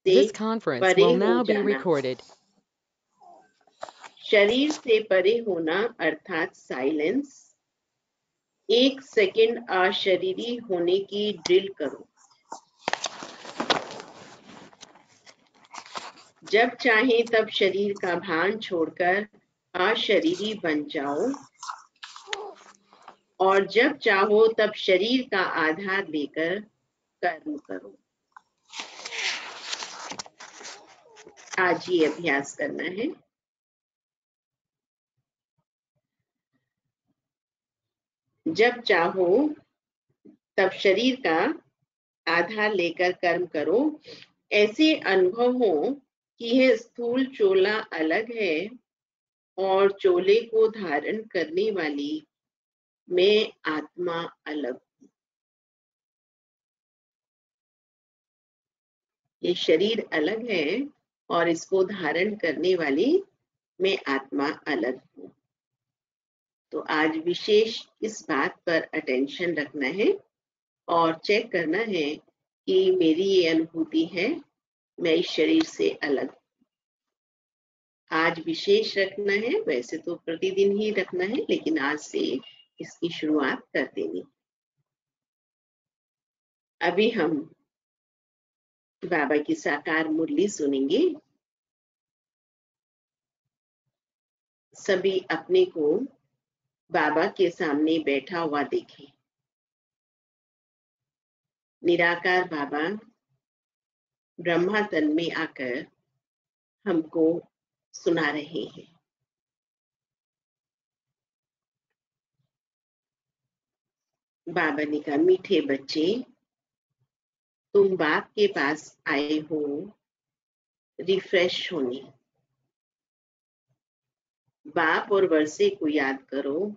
This conference परे will हो now be जाना। recorded. शरीर से परे होना अर्थात साइलेंस। 1 सेकंड अशरीरी होने की ड्रिल करो। जब चाहे तब शरीर का भान छोड़कर अशरीरी बन जाओ और जब चाहो तब शरीर का आधार लेकर कर्म करो। आज ये अभ्यास करना है। जब चाहो तब शरीर का आधार लेकर कर्म करो। ऐसे अनुभव हो कि यह स्थूल चोला अलग है और चोले को धारण करने वाली मैं आत्मा अलग। ये शरीर अलग है और इसको धारण करने वाली मैं आत्मा अलग हूँ। तो आज विशेष इस बात पर अटेंशन रखना है और चेक करना है कि मेरी ये अनुभूति है, मैं इस शरीर से अलग। आज विशेष रखना है, वैसे तो प्रतिदिन ही रखना है, लेकिन आज से इसकी शुरुआत कर देनी। अभी हम बाबा की साकार मुरली सुनेंगे। सभी अपने को बाबा के सामने बैठा हुआ देखें। निराकार बाबा ब्रह्मा तन में आकर हमको सुना रहे हैं। बाबा ने कहा, मीठे बच्चे, तुम बाप के पास आए हो रिफ्रेश होने। बाप और वर्षे को याद करो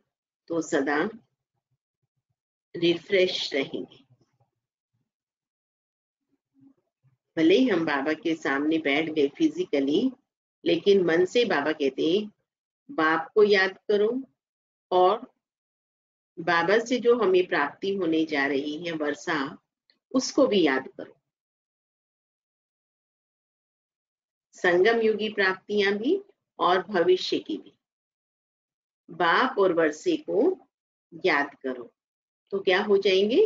तो सदा रिफ्रेश रहेंगे। भले ही हम बाबा के सामने बैठ गए फिजिकली, लेकिन मन से बाबा कहते हैं बाप को याद करो और बाबा से जो हमें प्राप्ति होने जा रही है वर्षा, उसको भी याद करो। संगम युगी प्राप्तियां भी और भविष्य की भी। बाप और वर्षे को याद करो तो क्या हो जाएंगे?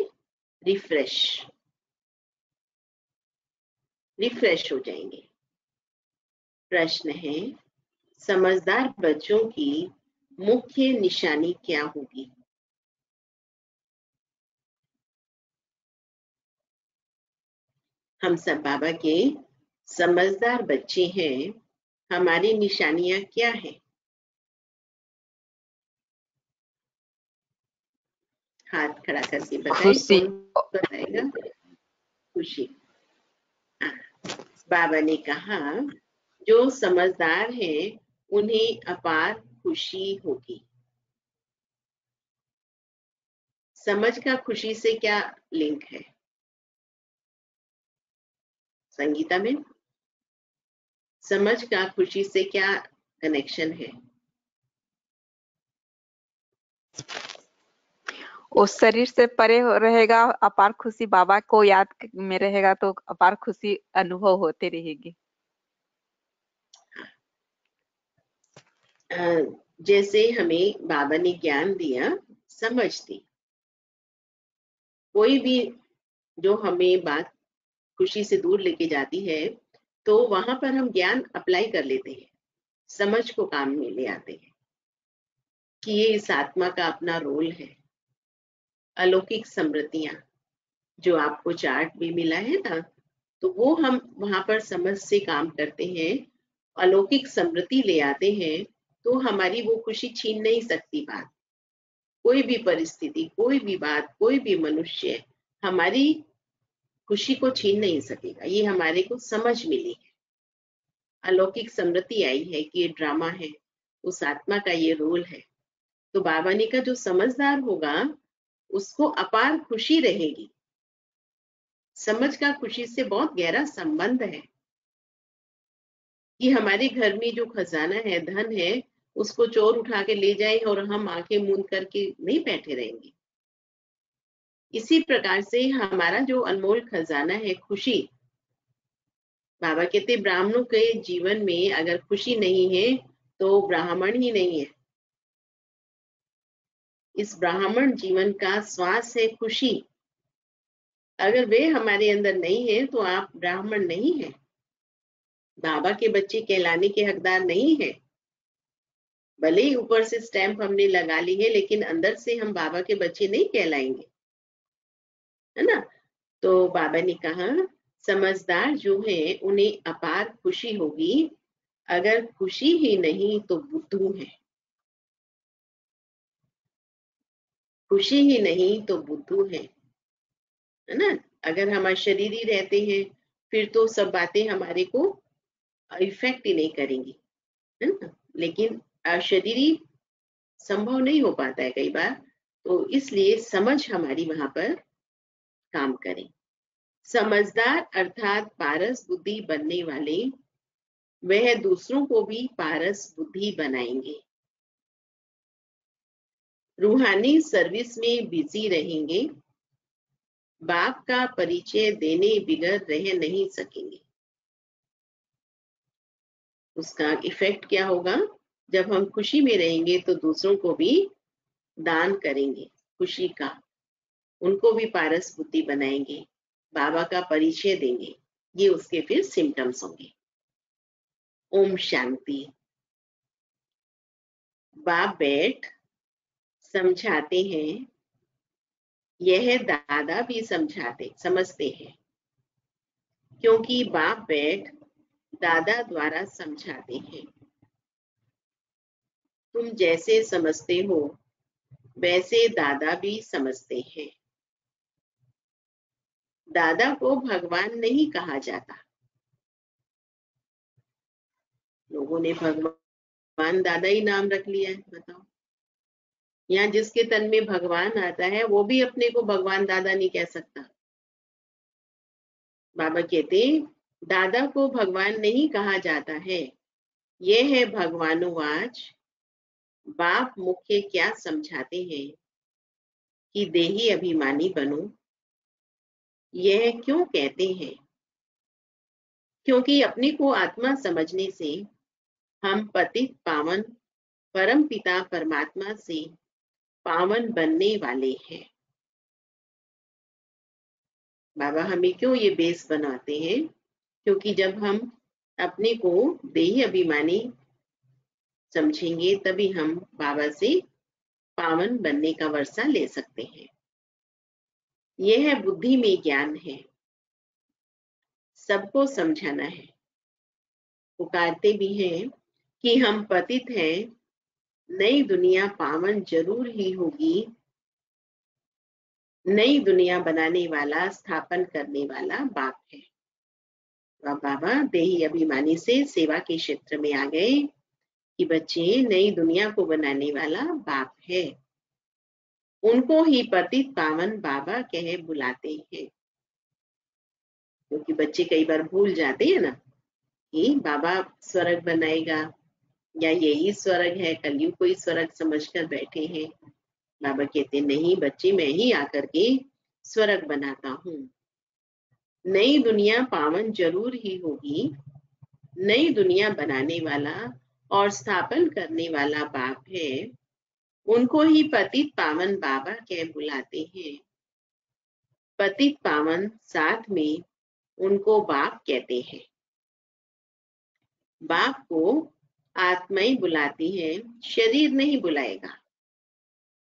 रिफ्रेश हो जाएंगे। प्रश्न है, समझदार बच्चों की मुख्य निशानी क्या होगी? हम सब बाबा के समझदार बच्चे हैं, हमारी निशानियां क्या है? हाथ खड़ा करके बताएं, कौन बताएगा? खुशी। बाबा ने कहा, जो समझदार हैं उन्हें अपार खुशी होगी। समझ का खुशी से क्या लिंक है? संगीता में समझ का खुशी से क्या कनेक्शन है? उस शरीर से परे रहेगा, अपार खुशी बाबा को याद में रहेगा तो अपार खुशी अनुभव होते रहेगी। जैसे हमें बाबा ने ज्ञान दिया, समझ दी, कोई भी जो हमें बात खुशी से दूर लेके जाती है तो वहां पर हम ज्ञान अप्लाई कर लेते हैं, समझ को काम में ले आते हैं कि ये इस आत्मा का अपना रोल है। अलौकिक समृद्धियां जो आपको चार्ट में मिला है ना, तो वो हम वहां पर समझ से काम करते हैं, अलौकिक समृद्धि ले आते हैं, तो हमारी वो खुशी छीन नहीं सकती बात। कोई भी परिस्थिति, कोई भी बात, कोई भी मनुष्य हमारी खुशी को छीन नहीं सकेगा। ये हमारे को समझ मिली है, अलौकिक समृद्धि आई है कि ये ड्रामा है, उस आत्मा का ये रोल है। तो बाबा ने कहा, जो समझदार होगा उसको अपार खुशी रहेगी। समझ का खुशी से बहुत गहरा संबंध है कि हमारे घर में जो खजाना है, धन है, उसको चोर उठा के ले जाए और हम आंखें मूंद करके नहीं बैठे रहेंगे। इसी प्रकार से हमारा जो अनमोल खजाना है खुशी, बाबा कहते ब्राह्मणों के जीवन में अगर खुशी नहीं है तो ब्राह्मण ही नहीं है। इस ब्राह्मण जीवन का श्वास है खुशी। अगर वे हमारे अंदर नहीं है तो आप ब्राह्मण नहीं है, बाबा के बच्चे कहलाने के हकदार नहीं है। भले ही ऊपर से स्टैंप हमने लगा ली है, लेकिन अंदर से हम बाबा के बच्चे नहीं कहलाएंगे, है ना। तो बाबा ने कहा समझदार जो है उन्हें अपार खुशी होगी, अगर खुशी ही नहीं तो बुद्धू है। खुशी ही नहीं तो बुद्धू है ना। अगर हम शरीरी रहते हैं फिर तो सब बातें हमारे को इफेक्ट ही नहीं करेंगी, है ना। लेकिन अशरीरी संभव नहीं हो पाता है कई बार, तो इसलिए समझ हमारी वहां पर काम करें। समझदार अर्थात पारस बुद्धि बनने वाले वह दूसरों को भी पारस बुद्धि बनाएंगे। रूहानी सर्विस में बिजी रहेंगे, बाप का परिचय देने बिगड़ रह नहीं सकेंगे। उसका इफेक्ट क्या होगा? जब हम खुशी में रहेंगे तो दूसरों को भी दान करेंगे खुशी का, उनको भी पारस बुद्धि बनाएंगे, बाबा का परिचय देंगे। ये उसके फिर सिम्टम्स होंगे। ओम शांति। बाप बैठ समझाते हैं, यह दादा भी समझते हैं, क्योंकि बाप बैठ दादा द्वारा समझाते हैं। तुम जैसे समझते हो वैसे दादा भी समझते हैं। दादा को भगवान नहीं कहा जाता। लोगों ने भगवान दादा ही नाम रख लिया है, बताओ। यहाँ जिसके तन में भगवान आता है वो भी अपने को भगवान दादा नहीं कह सकता। बाबा कहते दादा को भगवान नहीं कहा जाता है। यह है भगवानुवाच। बाप मुख्य क्या समझाते हैं कि देही अभिमानी बनो। यह क्यों कहते हैं? क्योंकि अपने को आत्मा समझने से हम पतित पावन परम पिता परमात्मा से पावन बनने वाले हैं। बाबा हमें क्यों ये बेस बनाते हैं? क्योंकि जब हम अपने को देही अभिमानी समझेंगे तभी हम बाबा से पावन बनने का वर्षा ले सकते हैं। यह बुद्धि में ज्ञान है, सबको समझाना है। पुकारते भी हैं कि हम पतित हैं, नई दुनिया पावन जरूर ही होगी। नई दुनिया बनाने वाला स्थापन करने वाला बाप है। बाबा देही अभिमानी से सेवा के क्षेत्र में आ गए कि बच्चे नई दुनिया को बनाने वाला बाप है। उनको ही पतित पावन बाबा कह बुलाते हैं। क्योंकि बच्चे कई बार भूल जाते हैं ना कि बाबा स्वर्ग बनाएगा या यही स्वर्ग है, कलयुग को ही स्वर्ग समझकर बैठे हैं। बाबा कहते नहीं बच्चे, मैं ही आकर के स्वर्ग बनाता हूँ। नई दुनिया पावन जरूर ही होगी। नई दुनिया बनाने वाला और स्थापन करने वाला बाप है। उनको ही पतित पावन बाबा कह बुलाते हैं। पतित पावन साथ में उनको बाप कहते हैं। बाप को आत्मा ही बुलाती है, शरीर नहीं बुलाएगा।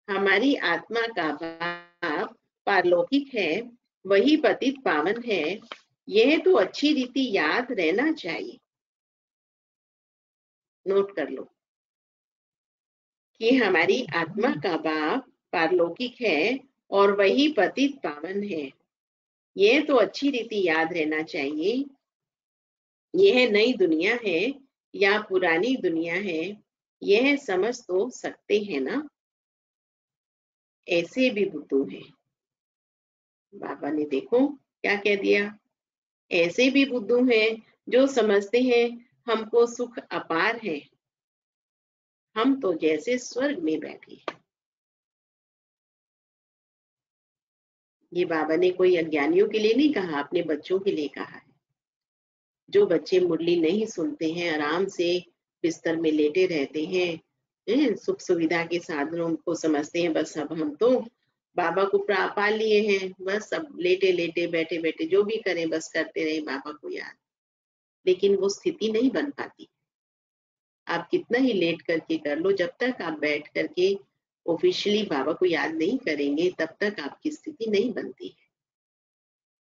हमारी आत्मा का बाप पारलौकिक है, वही पतित पावन है। यह तो अच्छी रीति याद रहना चाहिए। नोट कर लो कि हमारी आत्मा का बाप पारलौकिक है और वही पतित पावन है। यह तो अच्छी रीति याद रहना चाहिए। यह नई दुनिया है या पुरानी दुनिया है, यह समझ तो सकते हैं ना। ऐसे भी बुद्धू हैं। बाबा ने देखो क्या कह दिया, ऐसे भी बुद्धू हैं जो समझते हैं हमको सुख अपार है, हम तो जैसे स्वर्ग में बैठे हैं। ये बाबा ने कोई अज्ञानियों के लिए नहीं कहा, अपने बच्चों के लिए कहा है। जो बच्चे मुरली नहीं सुनते हैं, आराम से बिस्तर में लेटे रहते हैं, सुख सुविधा के साधनों को समझते हैं, बस अब हम तो बाबा को पा लिए हैं, बस अब लेटे लेटे बैठे बैठे जो भी करें बस करते रहे बाबा को याद। लेकिन वो स्थिति नहीं बन पाती। आप कितना ही लेट करके कर लो, जब तक आप बैठ करके ऑफिशियली बाबा को याद नहीं करेंगे तब तक आपकी स्थिति नहीं बनती है।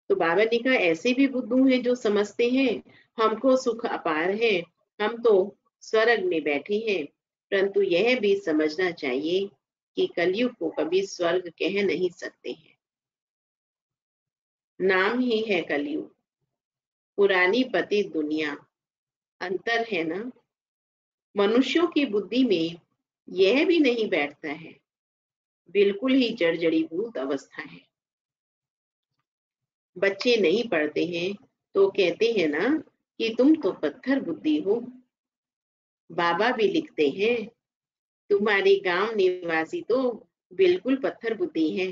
तो बाबा ने कहा ऐसे भी बुद्धू हैं जो समझते हैं हमको सुख अपार है, हम तो स्वर्ग में बैठे हैं, परंतु यह भी समझना चाहिए कि कलयुग को कभी स्वर्ग कह नहीं सकते हैं। नाम ही है कलयुग, पुरानी पतित दुनिया, अंतर है ना। मनुष्यों की बुद्धि में यह भी नहीं बैठता है, बिल्कुल ही जड़जड़ीभूत अवस्था है। बच्चे नहीं पढ़ते हैं तो कहते हैं ना कि तुम तो पत्थर बुद्धि हो। बाबा भी लिखते हैं तुम्हारे गांव निवासी तो बिल्कुल पत्थर बुद्धि है,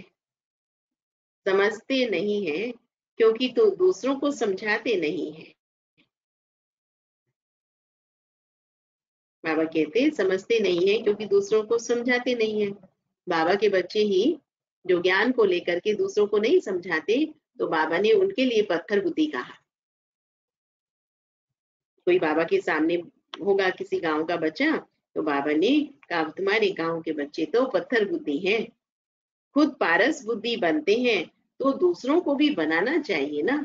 समझते नहीं है क्योंकि तो दूसरों को समझाते नहीं है। बाबा कहते हैं समझते नहीं है क्योंकि दूसरों को समझाते नहीं है। बाबा के बच्चे ही जो ज्ञान को लेकर के दूसरों को नहीं समझाते, तो बाबा ने उनके लिए पत्थर बुद्धि कहा। कोई बाबा के सामने होगा किसी गांव का बच्चा, तो बाबा ने कहा तुम्हारे गांव के बच्चे तो पत्थर बुद्धि हैं, खुद पारस बुद्धि बनते हैं तो दूसरों को भी बनाना चाहिए ना।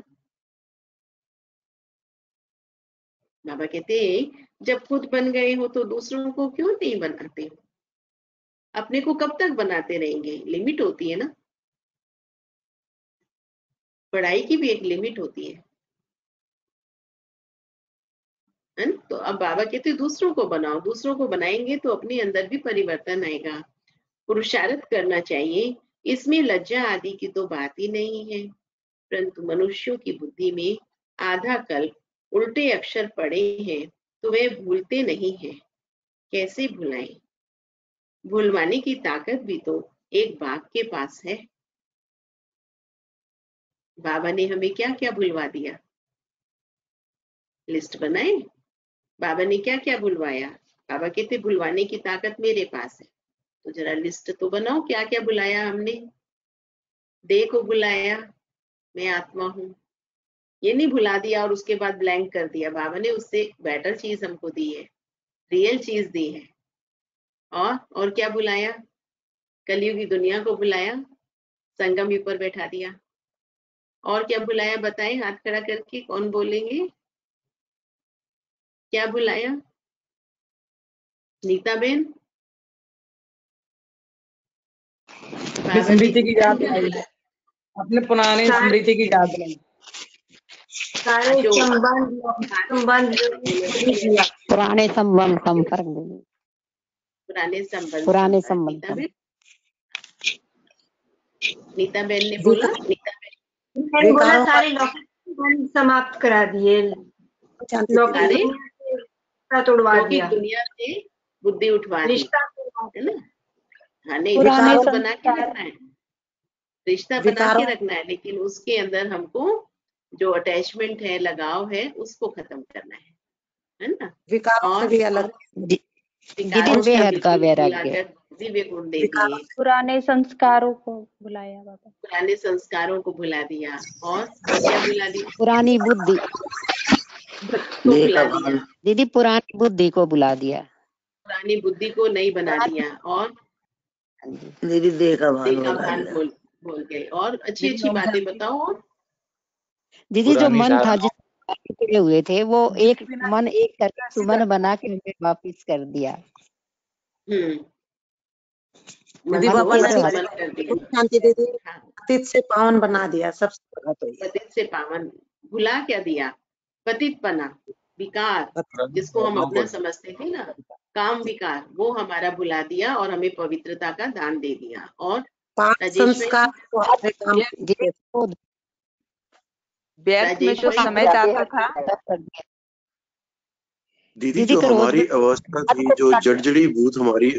बाबा कहते जब खुद बन गए हो तो दूसरों को क्यों नहीं बनाते हो? अपने को कब तक बनाते रहेंगे? लिमिट होती है ना, पढ़ाई की भी एक लिमिट होती है ना? तो अब बाबा कहते दूसरों को बनाओ, दूसरों को बनाएंगे तो अपने अंदर भी परिवर्तन आएगा। पुरुषार्थ करना चाहिए, इसमें लज्जा आदि की तो बात ही नहीं है, परंतु मनुष्यों की बुद्धि में आधा कल्प उल्टे अक्षर पड़े हैं तो वे भूलते नहीं हैं। कैसे भुलाएं? भूलवाने की ताकत भी तो एक बाघ के पास है। बाबा ने हमें क्या क्या भुलवा दिया, लिस्ट बनाए। बाबा ने क्या क्या भुलवाया? बाबा कहते भुलवाने की ताकत मेरे पास है, तो जरा लिस्ट तो बनाओ क्या क्या बुलाया हमने। देह को बुलाया, मैं आत्मा हूँ, ये नहीं भुला दिया और उसके बाद ब्लैंक कर दिया। बाबा ने उससे बेटर चीज हमको दी है, रियल चीज दी है। और क्या बुलाया? कलयुगी दुनिया को बुलाया, संगम ऊपर बैठा दिया। और क्या बुलाया बताएं, हाथ खड़ा करके कौन बोलेंगे? क्या बुलाया? नीता बेन? स्मृति की याद दिलाई, अपने पुराने स्मृति की याद दिलाई, सारे पुराने संबंध संपर्क, पुराने संबंध। नीता बेन ने बोला, नीता बेन बोला सारे लौकिक समाप्त करा दिए, तोड़वा दिया, दुनिया से बुद्धि उठवा दी है ना। हाँ नहीं, पुराने रिश्ता बना के रखना है, रिश्ता बना के रखना है, लेकिन उसके अंदर हमको जो अटैचमेंट है, लगाव है, उसको खत्म करना है ना। विकार से भी अलग, बेहद का वैराग्य, दिव्य गुण दे दिए, पुराने संस्कारों को बुलाया बाबा, पुराने संस्कारों को भुला दिया, और क्या भुला दिया? पुरानी बुद्धि को भुला दिया दीदी, पुरानी बुद्धि को बुला दिया, पुरानी बुद्धि को नहीं बना दिया, और दीदी देह का भान बोल गए। और अच्छी अच्छी बातें बताओ। और दीदी जो मन था जिस जुड़े हुए थे वो एक मन, एक करके सुमन बना के हमें वापिस कर दिया। शांति दे दी, पतित से पावन बना दिया। सबसे बड़ा तो पतित से पावन भुला क्या दिया? पतित बना, विकार जिसको हम अपना समझते थे ना, काम विकार, वो हमारा भुला दिया और हमें पवित्रता का दान दे दिया। और संस्कार व्यर्थ में जो समय जाता था। दीदी जो हमारी अवस्था थी, जो जड़जड़ी भूत हमारी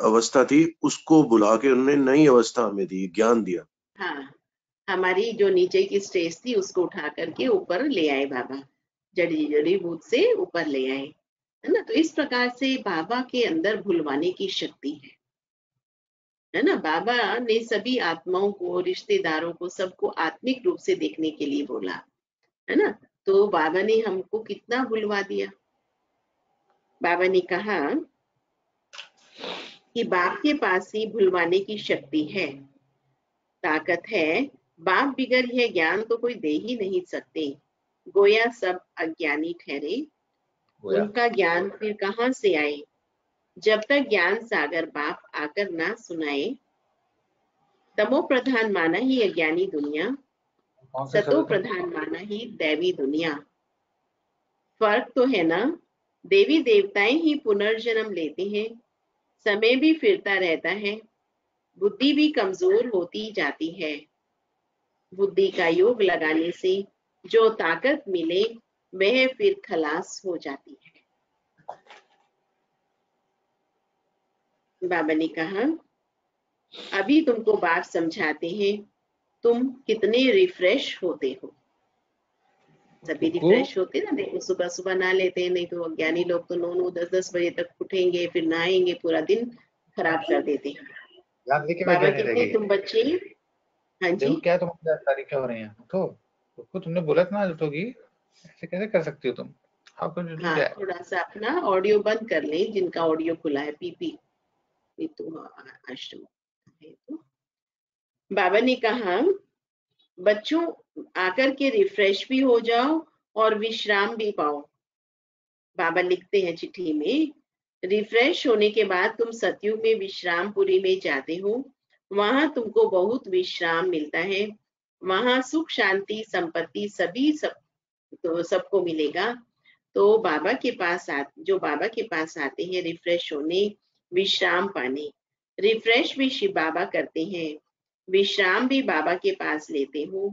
अवस्था थी, उसको बुला के उन्होंने नई अवस्था हमें दी, ज्ञान दिया। हाँ, हमारी जो नीचे की स्टेज थी उसको उठा करके ऊपर ले आए बाबा। जड़ी भूत से ऊपर ले आए, है ना। तो इस प्रकार से बाबा के अंदर भुलवाने की शक्ति है ना। बाबा ने सभी आत्माओं को, रिश्तेदारों को, सबको आत्मिक रूप से देखने के लिए बोला, है ना। तो बाबा ने हमको कितना भुलवा दिया। बाबा ने कहा कि बाप के पास ही भुलवाने की शक्ति है, ताकत है। बाप बिगर यह ज्ञान तो कोई दे ही नहीं सकते। गोया सब अज्ञानी ठहरे, उनका ज्ञान फिर कहाँ से आए, जब तक ज्ञान सागर बाप आकर ना सुनाए। तमो प्रधान माना ही अज्ञानी दुनिया, सतो प्रधान माना ही दैवी दुनिया। फर्क तो है ना, देवी देवताएं ही पुनर्जन्म लेते हैं, समय भी फिरता रहता है, बुद्धि भी कमजोर होती जाती है। बुद्धि का योग लगाने से जो ताकत मिले वह फिर खलास हो जाती है। बाबा ने कहा अभी तुमको बात समझाते हैं, तुम कितने रिफ्रेश होते हो। सभी रिफ्रेश होते ना, देखो सुबह सुबह नहा लेते हैं, नहीं तो अज्ञानी लोग तो 9-9, 10-10 बजे तक उठेंगे, फिर नहाएंगे, पूरा दिन खराब कर देते हैं। बाबा कहते हैं तुम बच्चे, हाँ जी क्या तुम तारीखें हो रही हैं तो तुमने बोला था ना उठोगी, ऐसे कैसे कर सकती हो तुम? हाँ, थोड़ा सा अपना ऑडियो बंद कर लें, जिनका ऑडियो खुला है। पीपी तो आश्रम है। तो बाबा ने कहा बच्चों आकर के रिफ्रेश भी हो जाओ और विश्राम भी पाओ। बाबा लिखते हैं चिट्ठी में, रिफ्रेश होने के बाद तुम सतयुग में विश्रामपुरी में जाते हो, वहां तुमको बहुत विश्राम मिलता है, वहां सुख शांति संपत्ति सभी तो सबको मिलेगा। तो बाबा के पास जो बाबा के पास आते हैं रिफ्रेश होने, विश्राम पाने, रिफ्रेश भी शिव बाबा करते हैं, विश्राम भी बाबा के पास लेते हो।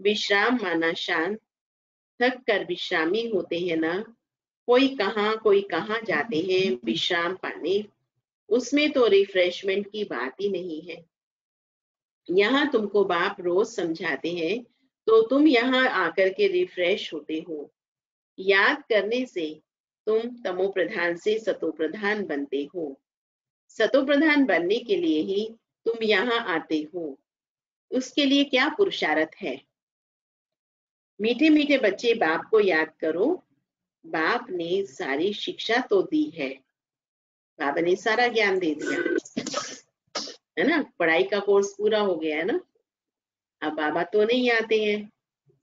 विश्राम माना शांत, थक कर विश्रामी होते हैं ना, कोई कहाँ जाते हैं विश्राम पाने, उसमें तो रिफ्रेशमेंट की बात ही नहीं है। यहाँ तुमको बाप रोज समझाते हैं, तो तुम यहाँ आकर के रिफ्रेश होते हो। याद करने से तुम तमो प्रधान से सतो प्रधान बनते हो। सतो प्रधान बनने के लिए ही तुम यहाँ आते हो। उसके लिए क्या पुरुषार्थ है? मीठे मीठे बच्चे बाप को याद करो। बाप ने सारी शिक्षा तो दी है, बाबा ने सारा ज्ञान दे दिया है ना। पढ़ाई का कोर्स पूरा हो गया है ना। अब बाबा तो नहीं आते हैं,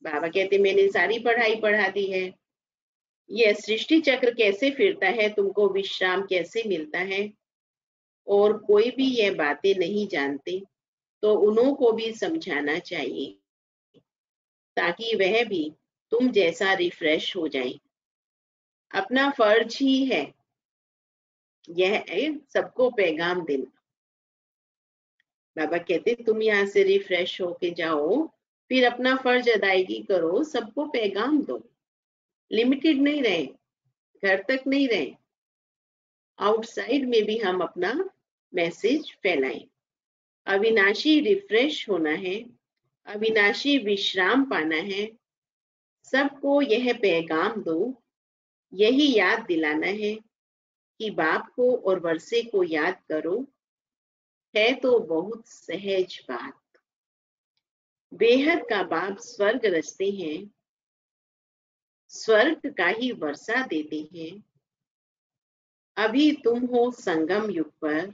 बाबा कहते मैंने सारी पढ़ाई पढ़ा दी है। यह सृष्टि चक्र कैसे फिरता है, तुमको विश्राम कैसे मिलता है, और कोई भी यह बातें नहीं जानते, तो उन्हों को भी समझाना चाहिए, ताकि वह भी तुम जैसा रिफ्रेश हो जाए। अपना फर्ज ही है यह सबको पैगाम देना। बाबा कहते तुम यहाँ से रिफ्रेश होके जाओ, फिर अपना फर्ज अदायगी करो, सबको पैगाम दो। लिमिटेड नहीं रहे, घर तक नहीं रहे, आउटसाइड में भी हम अपना मैसेज फैलाएं। अविनाशी रिफ्रेश होना है, अविनाशी विश्राम पाना है, सबको यह पैगाम दो। यही याद दिलाना है कि बाप को और वर्षे को याद करो। है तो बहुत सहज बात, बेहद का बाप स्वर्ग रचते हैं, स्वर्ग का ही वर्षा देते हैं। अभी तुम हो संगम युग पर,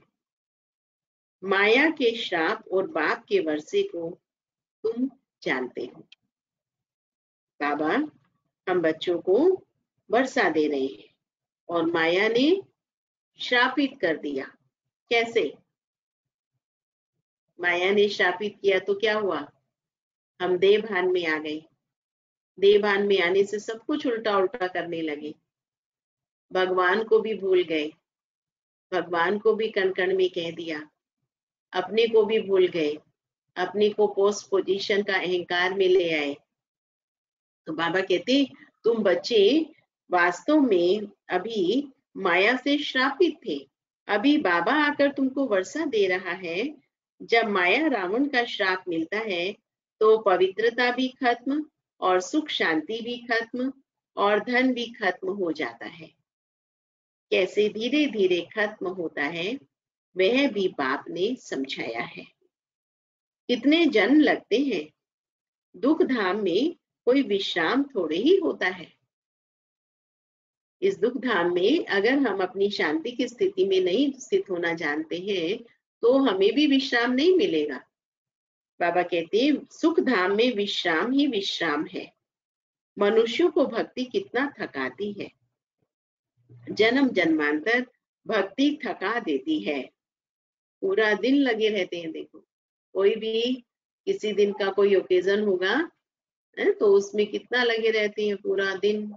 माया के श्राप और बाप के वर्षे को तुम जानते हो। बाबा हम बच्चों को वर्षा दे रहे हैं और माया ने श्रापित कर दिया। कैसे? माया ने श्रापित किया तो क्या हुआ? हम देह भान में आ गए। देह भान में आने से सब कुछ उल्टा उल्टा करने लगे, भगवान को भी भूल गए, भगवान को भी कण कण में कह दिया, अपने को भी भूल गए, अपने को पोस्ट पोजीशन का अहंकार में ले आए। तो बाबा कहते तुम बच्चे वास्तव में अभी माया से श्रापित थे। अभी बाबा आकर तुमको वर्षा दे रहा है। जब माया रावण का श्राप मिलता है तो पवित्रता भी खत्म और सुख शांति भी खत्म, और धन भी खत्म हो जाता है। कैसे धीरे धीरे खत्म होता है वह भी बाप ने समझाया है। कितने जन्म लगते हैं, दुख धाम में कोई विश्राम थोड़े ही होता है। इस दुख धाम में अगर हम अपनी शांति की स्थिति में नहीं स्थित होना जानते हैं तो हमें भी विश्राम नहीं मिलेगा। बाबा कहते हैं सुख धाम में विश्राम ही विश्राम है। मनुष्यों को भक्ति कितना थकाती है। जन्म जन्मांतर भक्ति थका देती है। पूरा दिन लगे रहते हैं। देखो कोई भी किसी दिन का कोई ओकेजन होगा तो उसमें कितना लगे रहते हैं पूरा दिन।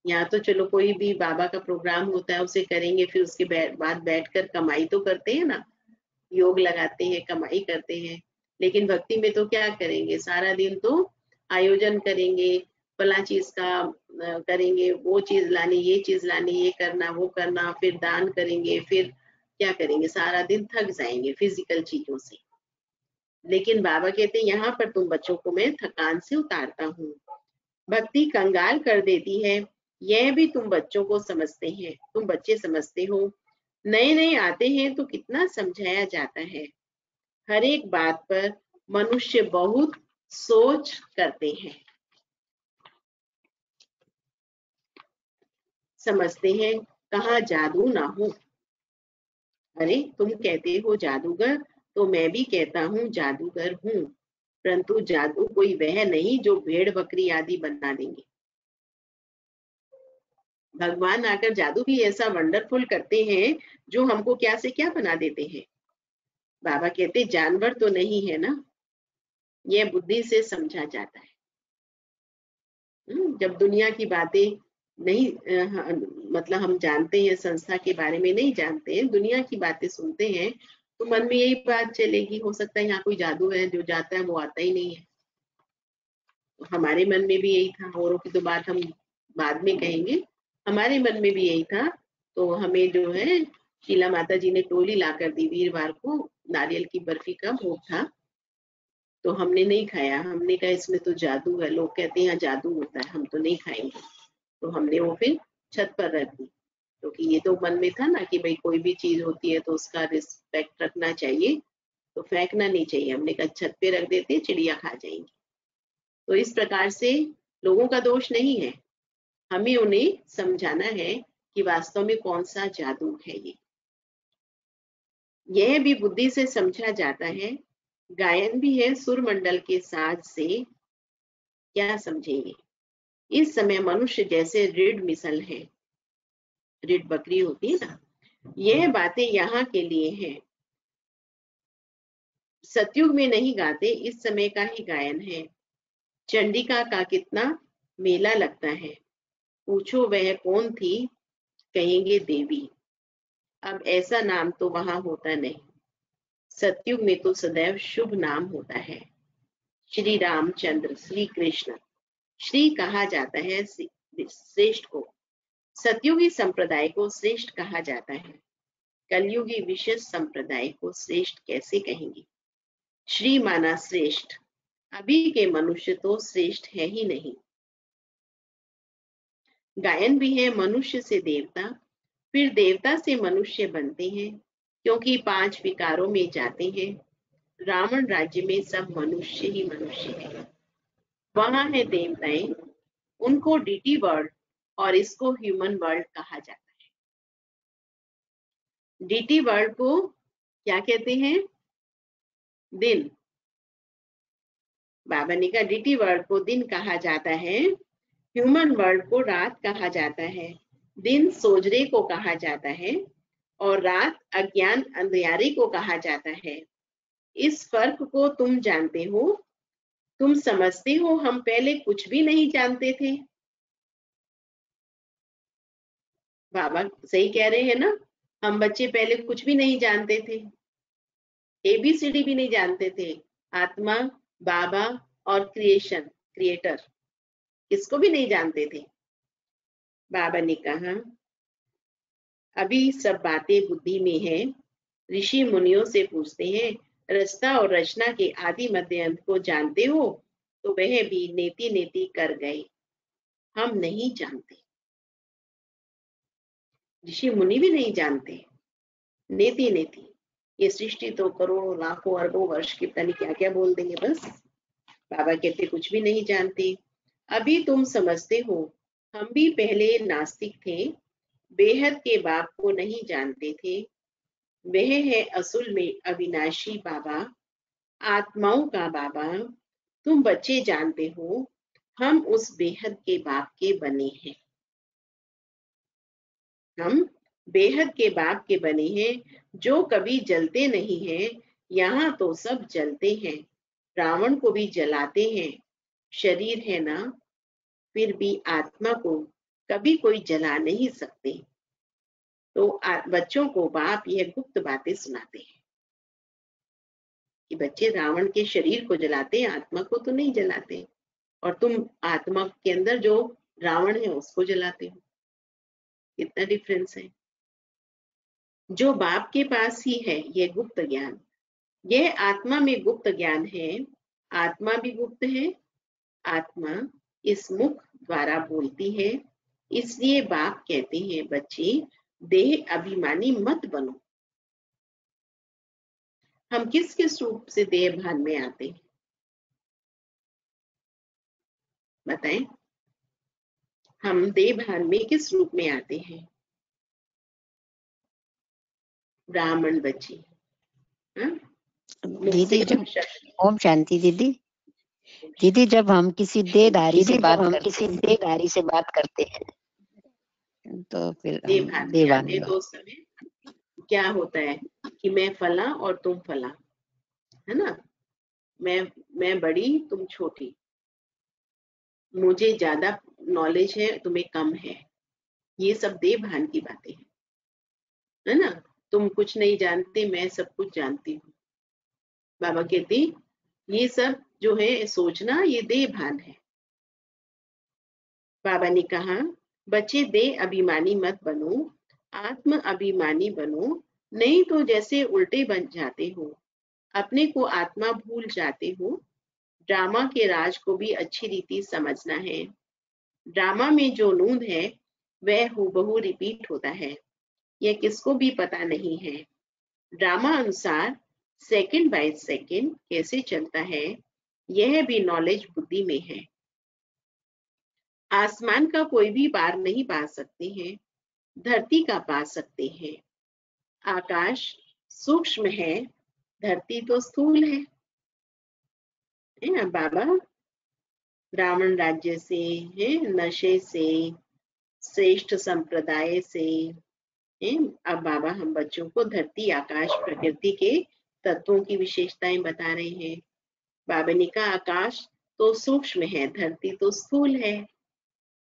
या तो चलो कोई भी बाबा का प्रोग्राम होता है उसे करेंगे, फिर उसके बाद बैठकर कमाई तो करते हैं ना, योग लगाते हैं, कमाई करते हैं। लेकिन भक्ति में तो क्या करेंगे, सारा दिन तो आयोजन करेंगे, फला चीज का करेंगे, वो चीज लानी, ये चीज लानी, ये करना, वो करना, फिर दान करेंगे, फिर क्या करेंगे, सारा दिन थक जाएंगे फिजिकल चीजों से। लेकिन बाबा कहते हैं यहाँ पर तुम बच्चों को मैं थकान से उतारता हूँ। भक्ति कंगाल कर देती है, यह भी तुम बच्चों को समझते हैं, तुम बच्चे समझते हो। नए नए आते हैं तो कितना समझाया जाता है। हर एक बात पर मनुष्य बहुत सोच करते हैं, समझते हैं कहाँ जादू ना हो। अरे तुम कहते हो जादूगर, तो मैं भी कहता हूँ जादूगर हूँ, परंतु जादू कोई वह नहीं जो भेड़ बकरी आदि बना देंगे। भगवान आकर जादू भी ऐसा वंडरफुल करते हैं जो हमको क्या से क्या बना देते हैं। बाबा कहते जानवर तो नहीं है ना, यह बुद्धि से समझा जाता है। जब दुनिया की बातें नहीं मतलब हम जानते हैं, संस्था के बारे में नहीं जानते हैं, दुनिया की बातें सुनते हैं तो मन में यही बात चलेगी, हो सकता है यहाँ कोई जादू है, जो जाता है वो आता ही नहीं है। हमारे मन में भी यही था, औरों की तो बात हम बाद में कहेंगे, हमारे मन में भी यही था। तो हमें जो है शीला माता जी ने टोली ला कर दी, वीरवार को नारियल की बर्फी का भोग था, तो हमने नहीं खाया। हमने कहा इसमें तो जादू है, लोग कहते हैं यहाँ जादू होता है, हम तो नहीं खाएंगे। तो हमने वो फिर छत पर रख दी, क्योंकि ये तो मन में था ना कि भाई कोई भी चीज होती है तो उसका रिस्पेक्ट रखना चाहिए, तो फेंकना नहीं चाहिए। हमने कहा छत पे रख देते, चिड़िया खा जाएंगी। तो इस प्रकार से लोगों का दोष नहीं है, हमें उन्हें समझाना है कि वास्तव में कौन सा जादू है। यह भी बुद्धि से समझा जाता है। गायन भी है सुर मंडल के साज से, क्या समझेंगे। इस समय मनुष्य जैसे रीढ़ मिसल है, रीढ़ बकरी होती है ना, यह बातें यहाँ के लिए हैं। सतयुग में नहीं गाते, इस समय का ही गायन है। चंडिका का कितना मेला लगता है, पूछो वह कौन थी, कहेंगे देवी। अब ऐसा नाम तो वहां होता नहीं, सतयुग में तो सदैव शुभ नाम होता है। श्री रामचंद्र, श्री कृष्ण, श्री कहा जाता है श्रेष्ठ को। सतयुगी संप्रदाय को श्रेष्ठ कहा जाता है, कलयुगी विशेष संप्रदाय को श्रेष्ठ कैसे कहेंगे। श्री माना श्रेष्ठ, अभी के मनुष्य तो श्रेष्ठ है ही नहीं। गायन भी है मनुष्य से देवता, फिर देवता से मनुष्य बनते हैं, क्योंकि 5 विकारों में जाते हैं। रावण राज्य में सब मनुष्य ही मनुष्य है, वहां है देवताएं, उनको डीटी वर्ल्ड और इसको ह्यूमन वर्ल्ड कहा जाता है। डीटी वर्ल्ड को क्या कहते हैं, दिन। बाबा ने कहा डीटी वर्ल्ड को दिन कहा जाता है, ह्यूमन वर्ल्ड को रात कहा जाता है। दिन सोजरे को कहा जाता है और रात अज्ञान अंधियारे को कहा जाता है। इस फर्क को तुम जानते हो, तुम समझते हो हम पहले कुछ भी नहीं जानते थे। बाबा सही कह रहे हैं ना, हम बच्चे पहले कुछ भी नहीं जानते थे, ABCD भी नहीं जानते थे। आत्मा, बाबा और क्रिएशन, क्रिएटर, इसको भी नहीं जानते थे। बाबा ने कहा अभी सब बातें बुद्धि में है। ऋषि मुनियों से पूछते हैं रचना और रचना के आदि मध्य अंत को जानते हो, तो वह भी नेति नेति कर गए। हम नहीं जानते, ऋषि मुनि भी नहीं जानते। नेति नेति, ये सृष्टि तो करोड़ों लाखों अरबों वर्ष की पता नहीं क्या क्या बोल देंगे। बस बाबा कहते कुछ भी नहीं जानते। अभी तुम समझते हो, हम भी पहले नास्तिक थे, बेहद के बाप को नहीं जानते थे। वह है असल में अविनाशी बाबा, आत्माओं का बाबा। तुम बच्चे जानते हो, हम उस बेहद के बाप के बने हैं। हम बेहद के बाप के बने हैं, जो कभी जलते नहीं हैं। यहाँ तो सब जलते हैं, रावण को भी जलाते हैं। शरीर है ना, फिर भी आत्मा को कभी कोई जला नहीं सकते। तो बच्चों को बाप यह गुप्त बातें सुनाते हैं कि बच्चे रावण के शरीर को जलाते हैं, आत्मा को तो नहीं जलाते। और तुम आत्मा के अंदर जो रावण है उसको जलाते हो। कितना डिफरेंस है। जो बाप के पास ही है यह गुप्त ज्ञान, यह आत्मा में गुप्त ज्ञान है। आत्मा भी गुप्त है। आत्मा इस मुख द्वारा बोलती है। इसलिए बाप कहते हैं, बच्चे देह अभिमानी मत बनो। हम किस किस रूप से देह भान में आते हैं बताएं? हम देह भान में किस रूप में आते हैं? ब्राह्मण बच्चे। दीदी जब ओम शांति दीदी, दीदी जब हम किसी देहधारी से बात करते हैं तो फिर देवान तो उस समय क्या होता है कि मैं फला और तुम फला, है ना। मैं बड़ी तुम छोटी, मुझे ज्यादा नॉलेज है तुम्हें कम है। ये सब देह भान की बातें हैं, है ना। तुम कुछ नहीं जानते, मैं सब कुछ जानती हूँ। बाबा कहते ये सब जो है सोचना, ये देह भान है। बाबा ने कहा, बच्चे देह अभिमानी मत बनो, आत्म अभिमानी बनो, नहीं तो जैसे उल्टे बन जाते हो, अपने को आत्मा भूल जाते हो। ड्रामा के राज को भी अच्छी रीति समझना है। ड्रामा में जो नूंद है वह हूबहू रिपीट होता है, यह किसको भी पता नहीं है। ड्रामा अनुसार सेकंड बाय सेकंड कैसे चलता है, यह भी नॉलेज बुद्धि में है। आसमान का कोई भी पार नहीं पा सकते हैं, धरती का पा सकते हैं। आकाश सूक्ष्म है, धरती तो स्थूल है ना। बाबा ब्राह्मण राज्य से है, नशे से, श्रेष्ठ संप्रदाय से है। अब बाबा हम बच्चों को धरती आकाश प्रकृति के तत्वों की विशेषताएं बता रहे हैं। बाबा ने कहा, आकाश तो सूक्ष्म है, धरती तो स्थूल है,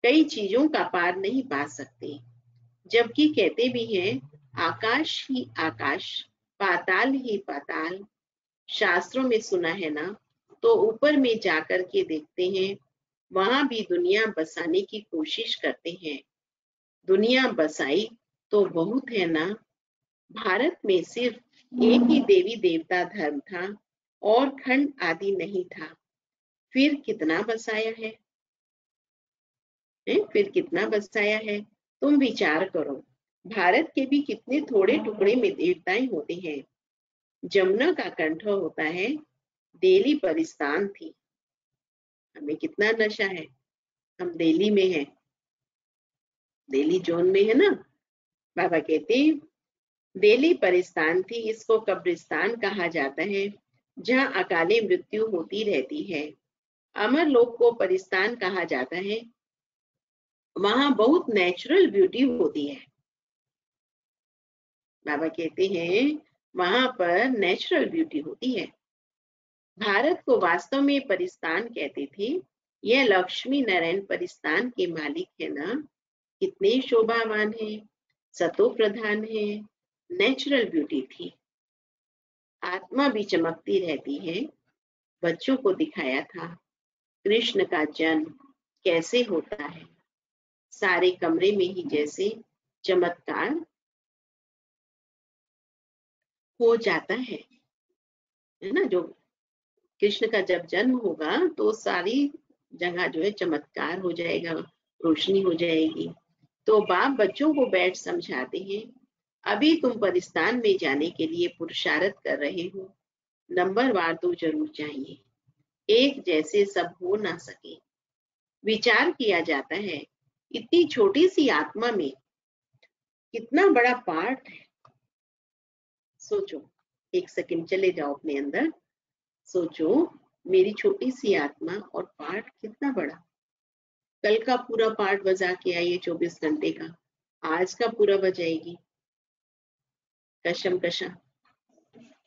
कई चीजों का पार नहीं पा सकते। जबकि कहते भी हैं, आकाश ही आकाश, पाताल ही पाताल। शास्त्रों में सुना है ना, तो ऊपर में जाकर के देखते हैं, वहां भी दुनिया बसाने की कोशिश करते हैं। दुनिया बसाई तो बहुत है ना। भारत में सिर्फ एक ही देवी देवता धर्म था और खंड आदि नहीं था। फिर कितना बसाया है? फिर कितना बसाया है? तुम विचार करो। भारत के भी कितने थोड़े टुकड़े में देवताएं होते हैं। जमुना का कंठ होता है, दिल्ली परिस्तान थी। हमें कितना नशा है, हम दिल्ली में हैं, दिल्ली जोन में है ना। बाबा कहते दिल्ली परिस्तान थी, इसको कब्रिस्तान कहा जाता है, जहाँ अकाले मृत्यु होती रहती है। अमर लोक को परिस्तान कहा जाता है, वहां बहुत नेचुरल ब्यूटी होती है। बाबा कहते हैं वहां पर नेचुरल ब्यूटी होती है। भारत को वास्तव में परिस्तान कहते थे। यह लक्ष्मी नारायण परिस्तान के मालिक है ना। कितने शोभावान है, सतो प्रधान है, नेचुरल ब्यूटी थी। आत्मा भी चमकती रहती है। बच्चों को दिखाया था कृष्ण का जन्म कैसे होता है। सारे कमरे में ही जैसे चमत्कार हो जाता है ना। जो कृष्ण का जब जन्म होगा तो सारी जगह जो है चमत्कार हो जाएगा, रोशनी हो जाएगी। तो बाप बच्चों को बैठ समझाते हैं, अभी तुम परिस्तान में जाने के लिए पुरुषार्थ कर रहे हो, नंबरवार तो जरूर चाहिए, एक जैसे सब हो ना सके। विचार किया जाता है इतनी छोटी सी आत्मा में कितना बड़ा पार्ट है। सोचो, एक सेकंड चले जाओ अपने अंदर, सोचो मेरी छोटी सी आत्मा और पार्ट कितना बड़ा। कल का पूरा पार्ट बजा के आई 24 घंटे का, आज का पूरा बजाएगी। कशम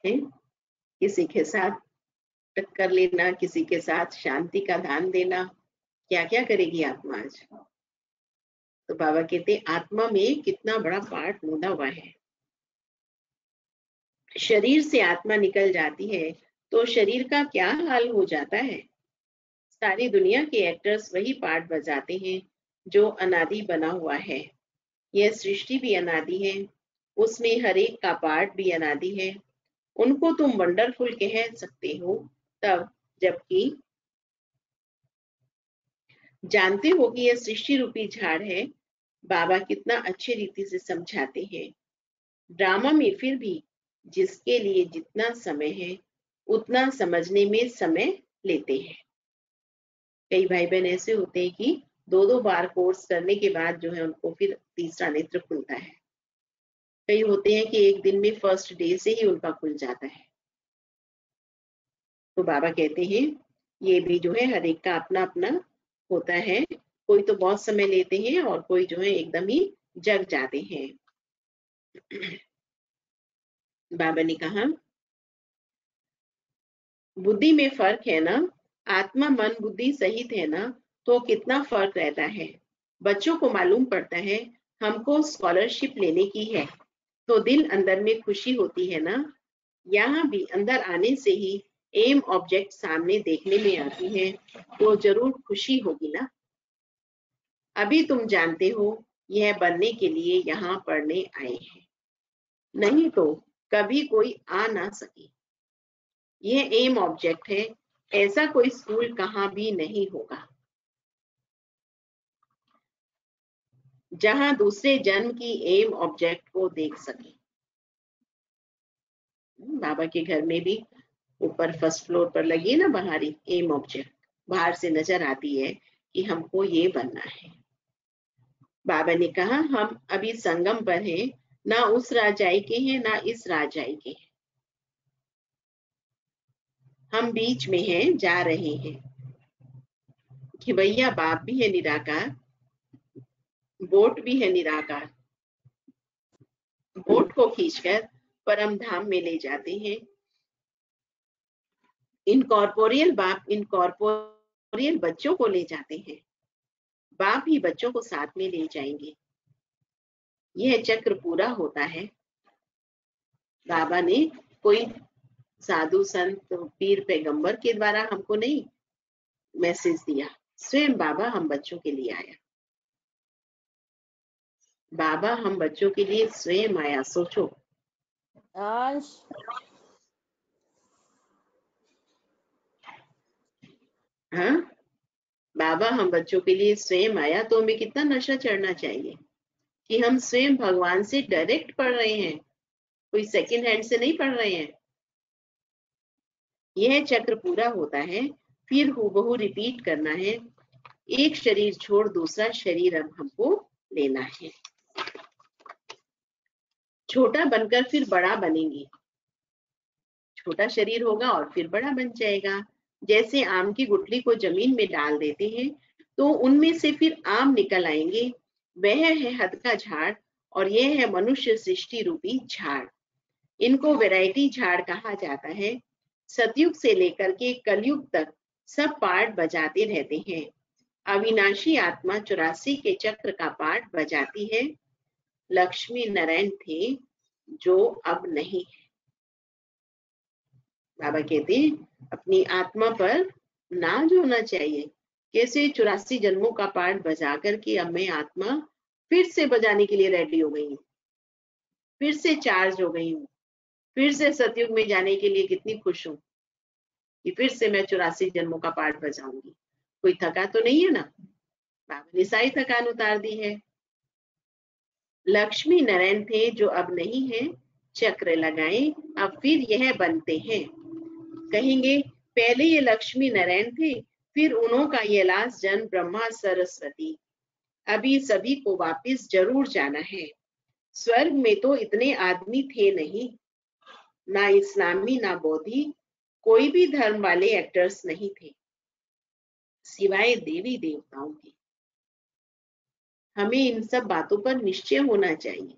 है, किसी के साथ टक्कर लेना, किसी के साथ शांति का दान देना, क्या क्या करेगी आत्मा आज। तो बाबा कहते आत्मा में कितना बड़ा पार्ट मुदा हुआ है। शरीर से आत्मा निकल जाती है तो शरीर का क्या हाल हो जाता है। सारी दुनिया के एक्टर्स वही पार्ट बजाते हैं जो अनादि बना हुआ है। यह सृष्टि भी अनादि है, उसमें हर एक का पार्ट भी अनादि है। उनको तुम वंडरफुल कह सकते हो तब जबकि जानते हो कि यह सृष्टि रूपी झाड़ है। बाबा कितना अच्छे रीति से समझाते हैं। ड्रामा में फिर भी जिसके लिए जितना समय है उतना समझने में समय लेते हैं। कई भाई बहन ऐसे होते हैं कि 2-2 बार कोर्स करने के बाद जो है उनको फिर तीसरा नेत्र खुलता है। कई होते हैं कि एक दिन में फर्स्ट डे से ही उनका खुल जाता है। तो बाबा कहते हैं ये भी जो है हर एक का अपना अपना होता है। कोई तो बहुत समय लेते हैं और कोई जो है एकदम ही जग जाते हैं। बाबा ने कहा बुद्धि में फर्क है ना, आत्मा मन बुद्धि सहित है ना, तो कितना फर्क रहता है। बच्चों को मालूम पड़ता है हमको स्कॉलरशिप लेने की है तो दिल अंदर में खुशी होती है ना। यहाँ भी अंदर आने से ही एम ऑब्जेक्ट सामने देखने में आती है तो जरूर खुशी होगी ना। अभी तुम जानते हो यह बनने के लिए यहाँ पढ़ने आए हैं, नहीं तो कभी कोई आ ना सके। यह एम ऑब्जेक्ट है, ऐसा कोई स्कूल कहाँ भी नहीं होगा जहां दूसरे जन्म की एम ऑब्जेक्ट को देख सके। बाबा के घर में भी ऊपर फर्स्ट फ्लोर पर लगी है ना बाहरी एम ऑब्जेक्ट, बाहर से नजर आती है कि हमको ये बनना है। बाबा ने कहा हम अभी संगम पर हैं, ना उस राजाई के हैं ना इस राजाई के हैं, हम बीच में हैं, जा रहे हैं कि भैया बाप भी है निराकार, बोट भी है निराकार। बोट को खींचकर परम धाम में ले जाते हैं। इनकॉर्पोरियल बाप इनकॉर्पोरियल बच्चों को ले जाते हैं, बाप ही बच्चों को साथ में ले जाएंगे। यह चक्र पूरा होता है। बाबा ने कोई साधु संत पीर पैगंबर के द्वारा हमको नहीं मैसेज दिया, स्वयं बाबा हम बच्चों के लिए आया। बाबा हम बच्चों के लिए स्वयं आया। सोचो, हाँ, बाबा हम बच्चों के लिए स्वयं आया तो हमें कितना नशा चढ़ना चाहिए कि हम स्वयं भगवान से डायरेक्ट पढ़ रहे हैं, कोई सेकंड हैंड से नहीं पढ़ रहे हैं। यह चक्र पूरा होता है, फिर हूबहू रिपीट करना है। एक शरीर छोड़ दूसरा शरीर अब हमको लेना है। छोटा बनकर फिर बड़ा बनेंगे। छोटा शरीर होगा और फिर बड़ा बन जाएगा। जैसे आम की गुठली को जमीन में डाल देते हैं तो उनमें से फिर आम निकल आएंगे। वह है हद का झाड़ और यह है मनुष्य सृष्टि रूपी झाड़। इनको वैरायटी झाड़ कहा जाता है। सतयुग से लेकर के कलयुग तक सब पार्ट बजाते रहते हैं। अविनाशी आत्मा 84 के चक्र का पार्ट बजाती है। लक्ष्मी नारायण थे जो अब नहीं है। बाबा कहते हैं अपनी आत्मा पर नाज होना चाहिए। कैसे 84 जन्मों का पार्ट बजा करके अब मैं आत्मा फिर से बजाने के लिए रेडी हो गई हूँ, फिर से चार्ज हो गई हूँ, फिर से सतयुग में जाने के लिए कितनी खुश हूँ कि फिर से मैं 84 जन्मों का पार्ट बजाऊंगी। कोई थका तो नहीं है ना। बाबा ने सारी थकान उतार दी है। लक्ष्मी नारायण थे जो अब नहीं है, चक्र लगाए अब फिर यह बनते हैं। कहेंगे पहले ये लक्ष्मी नारायण थे, फिर उन्हों का ये लास्ट जन्म ब्रह्मा सरस्वती। अभी सभी को वापिस जरूर जाना है। स्वर्ग में तो इतने आदमी थे नहीं, ना इस्लामी ना बौद्धि, कोई भी धर्म वाले एक्टर्स नहीं थे सिवाय देवी देवताओं के। हमें इन सब बातों पर निश्चय होना चाहिए।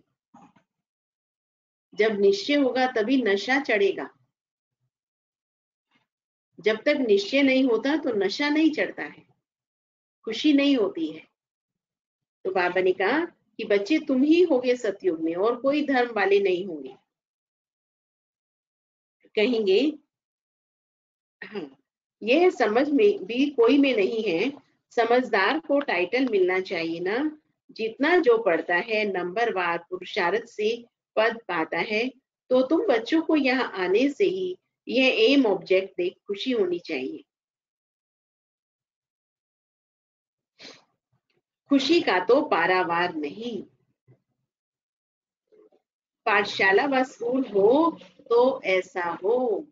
जब निश्चय होगा तभी नशा चढ़ेगा। जब तक निश्चय नहीं होता तो नशा नहीं चढ़ता है, खुशी नहीं होती है। तो बाबा ने कहा कि बच्चे तुम ही होगे सतयुग में, और कोई धर्म वाले नहीं होंगे। कहेंगे हाँ, यह समझ में भी कोई में नहीं है। समझदार को टाइटल मिलना चाहिए ना। जितना जो पढ़ता है नंबरवार पुरुषार्थ से पद पाता है, तो तुम बच्चों को यहाँ आने से ही यह एम ऑब्जेक्ट देख खुशी होनी चाहिए। खुशी का तो पारावार नहीं। पाठशाला व स्कूल हो तो ऐसा हो,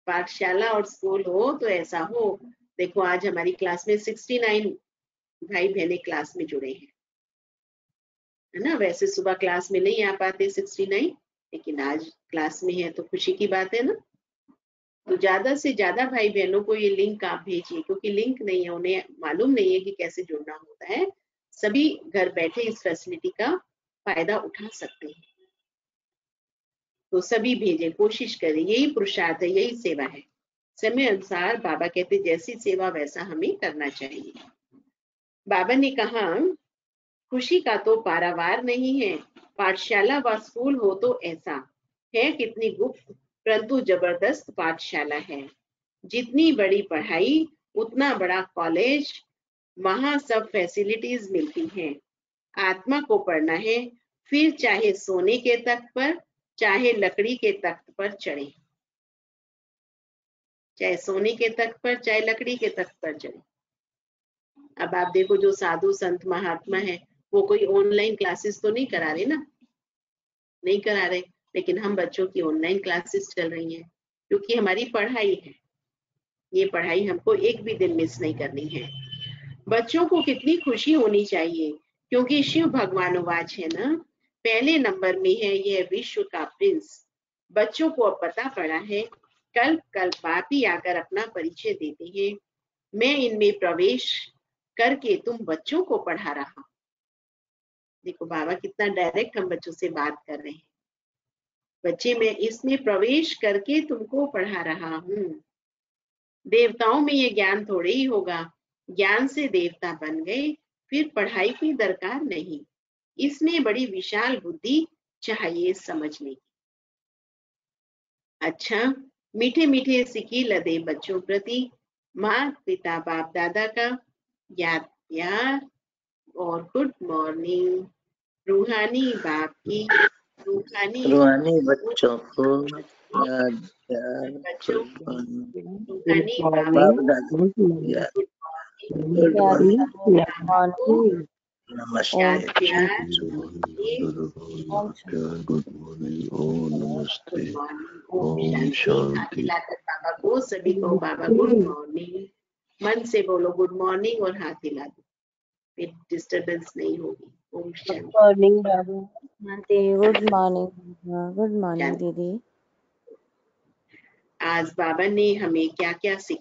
पाठशाला और स्कूल हो तो ऐसा हो। देखो आज हमारी क्लास में 69 भाई बहने क्लास में जुड़े हैं, है ना। वैसे सुबह क्लास में नहीं आ पाते 69, लेकिन आज क्लास में है तो खुशी की बात है ना। तो ज्यादा से ज्यादा भाई बहनों को ये लिंक आप भेजिए, क्योंकि लिंक नहीं है, उन्हें मालूम नहीं है कि कैसे जुड़ना होता है। सभी घर बैठे इस फैसिलिटी का फायदा उठा सकते हैं, तो सभी भेजें, कोशिश करें। यही पुरुषार्थ है, यही सेवा है। समय अनुसार बाबा कहते जैसी सेवा वैसा हमें करना चाहिए। बाबा ने कहा खुशी का तो पारावार नहीं है। पाठशाला व स्कूल हो तो ऐसा है। कितनी गुप्त परंतु जबरदस्त पाठशाला है। जितनी बड़ी पढ़ाई उतना बड़ा कॉलेज, वहां सब फैसिलिटीज मिलती हैं। आत्मा को पढ़ना है, फिर चाहे सोने के तख्त पर चाहे लकड़ी के तख्त पर चढ़े, चाहे सोने के तख्त पर चाहे लकड़ी के तख्त पर चढ़े। अब आप देखो जो साधु संत महात्मा है, वो कोई ऑनलाइन क्लासेस तो नहीं करा रहे ना, नहीं करा रहे, लेकिन हम बच्चों की ऑनलाइन क्लासेस चल रही हैं, क्योंकि हमारी पढ़ाई है। ये पढ़ाई हमको एक भी दिन मिस नहीं करनी है। बच्चों को कितनी खुशी होनी चाहिए, क्योंकि शिव भगवानुवाच है ना, पहले नंबर में है यह विश्व का प्रिंस। बच्चों को अब पता पड़ा है, कल कल बाप ही आकर अपना परिचय देते हैं। मैं इनमें प्रवेश करके तुम बच्चों को पढ़ा रहा हूं। देखो बाबा कितना डायरेक्ट हम बच्चों से बात कर रहे हैं। बच्चे, मैं इसमें प्रवेश करके तुमको पढ़ा रहा हूँ। देवताओं में ये ज्ञान थोड़े ही होगा। ज्ञान से देवता बन गए, फिर पढ़ाई की दरकार नहीं। इसमें बड़ी विशाल बुद्धि चाहिए समझने की। अच्छा, मीठे मीठे सिक्की लदे बच्चों प्रति माँ पिता बाप दादा का याद प्यार और गुड मॉर्निंग। रूहानी बाप की रूहानी बच्चों को याद प्यार बच्चों रूहानी बाप बाप दादा याद गुड मॉर्निंग नमस्ते गुड मॉर्निंग ओम नमस्ते ओम शांति। बाबा को सभी को बाबा गुड मॉर्निंग मन से बोलो, गुड मॉर्निंग, और हाथ हिला दो, फिर डिस्टरबेंस नहीं होगी। ओम शांति। गुड मॉर्निंग बाबू। गुड मॉर्निंग दीदी। आज बाबा ने हमें क्या क्या सिखाया।